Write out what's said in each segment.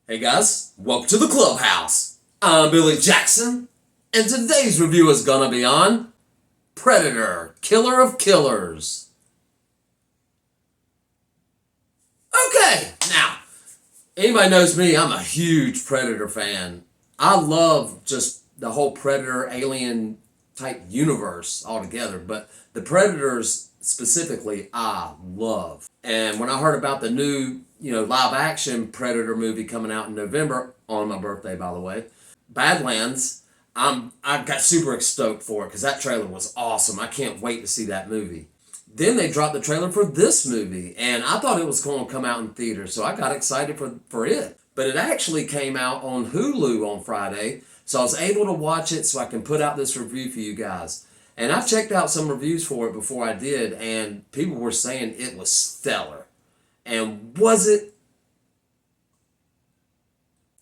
Hey guys, welcome to the clubhouse. I'm Billy Jackson, and today's review is gonna be on Predator, Killer of Killers. Okay, now, anybody knows me, I'm a huge Predator fan. I love just the whole Predator alien type universe altogether, but the Predators specifically, I love. And when I heard about the new, live action Predator movie coming out in November, on my birthday, by the way, Badlands, I got super stoked for it because that trailer was awesome. I can't wait to see that movie. Then they dropped the trailer for this movie, and I thought it was going to come out in theaters, so I got excited for it. But it actually came out on Hulu on Friday, so I was able to watch it so I can put out this review for you guys. And I checked out some reviews for it before I did, and people were saying it was stellar. And was it?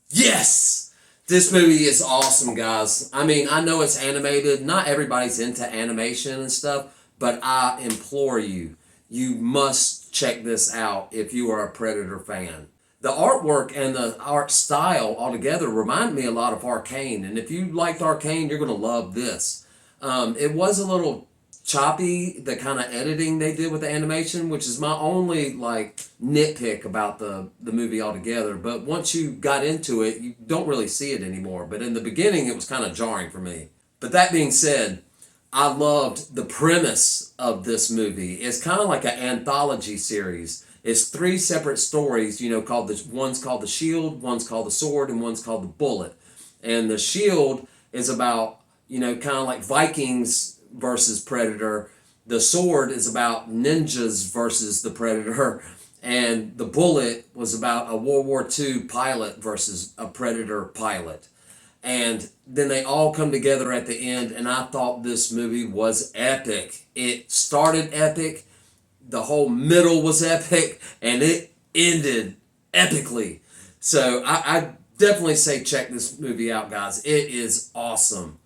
Yes! This movie is awesome, guys. I mean, I know it's animated. Not everybody's into animation and stuff, but I implore you, you must check this out if you are a Predator fan. The artwork and the art style altogether remind me a lot of Arcane, and if you liked Arcane, you're going to love this. It was a little choppy, the kind of editing they did with the animation, which is my only nitpick about the movie altogether. But once you got into it, you don't really see it anymore. But in the beginning, it was kind of jarring for me. But that being said, I loved the premise of this movie. It's kind of like an anthology series. It's three separate stories, one's called The Shield, one's called The Sword, and one's called The Bullet. And The Shield is about, kind of like Vikings versus Predator. The Sword is about ninjas versus the Predator. And The Bullet was about a World War II pilot versus a Predator pilot. And then they all come together at the end, and I thought this movie was epic. It started epic, the whole middle was epic, and it ended epically. So I definitely say check this movie out, guys. It is awesome.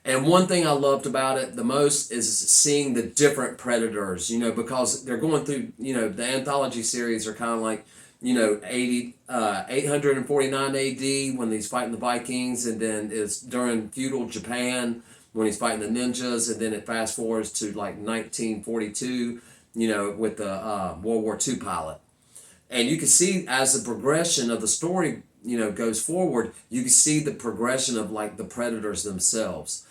And one thing I loved about it the most is seeing the different Predators, because they're going through, the anthology series are kind of like, 849 AD when he's fighting the Vikings, and then it's during feudal Japan when he's fighting the ninjas, and then it fast forwards to 1942, with the World War II pilot. And you can see as the progression of the story, goes forward, you can see the progression of the Predators themselves.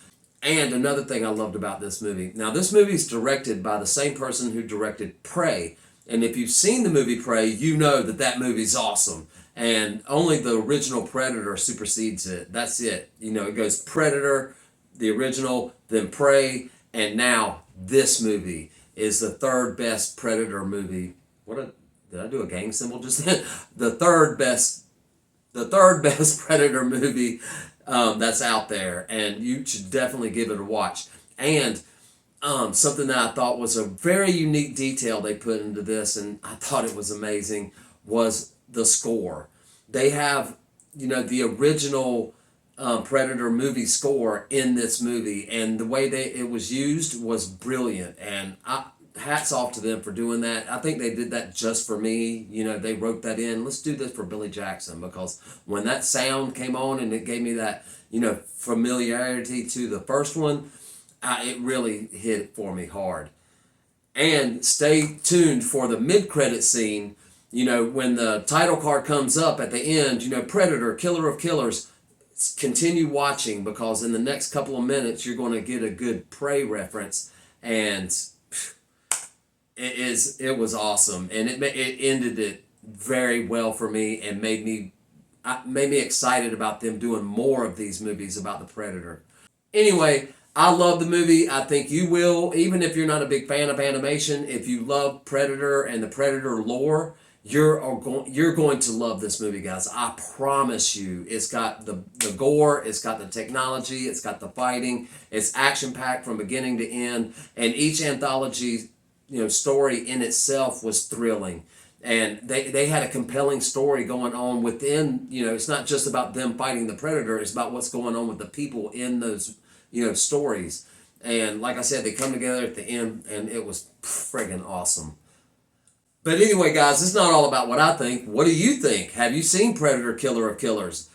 And another thing I loved about this movie, now this movie is directed by the same person who directed Prey. And if you've seen the movie Prey, you know that movie's awesome. And only the original Predator supersedes it. That's it. It goes Predator, the original, then Prey, and now this movie is the third best Predator movie. Did I do a gang symbol just then? The third best Predator movie that's out there, and you should definitely give it a watch. And something that I thought was a very unique detail they put into this, and I thought it was amazing, was the score. They have, the original Predator movie score in this movie, and the way it was used was brilliant, and hats off to them for doing that. I think they did that just for me. They wrote that in. Let's do this for Billy Jackson, because when that sound came on and it gave me that, familiarity to the first one, it really hit for me hard. And stay tuned for the mid-credit scene, when the title card comes up at the end, Predator, Killer of Killers. Continue watching, because in the next couple of minutes you're going to get a good Prey reference, and it was awesome, and it ended it very well for me, and made me excited about them doing more of these movies about the Predator. Anyway, I love the movie. I think you will, even if you're not a big fan of animation. If you love Predator and the Predator lore, you're going to love this movie, guys. I promise you. It's got the gore, it's got the technology, it's got the fighting, it's action-packed from beginning to end, and each anthology, story in itself was thrilling. And they had a compelling story going on within, it's not just about them fighting the Predator, it's about what's going on with the people in those, stories. And like I said, they come together at the end, and it was friggin' awesome. But anyway, guys, it's not all about what I think. What do you think? Have you seen Predator Killer of Killers?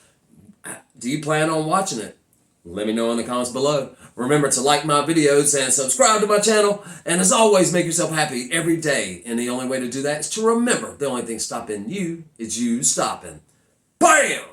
Do you plan on watching it? Let me know in the comments below. Remember to like my videos and subscribe to my channel. And as always, make yourself happy every day. And the only way to do that is to remember the only thing stopping you is you stopping. Bam!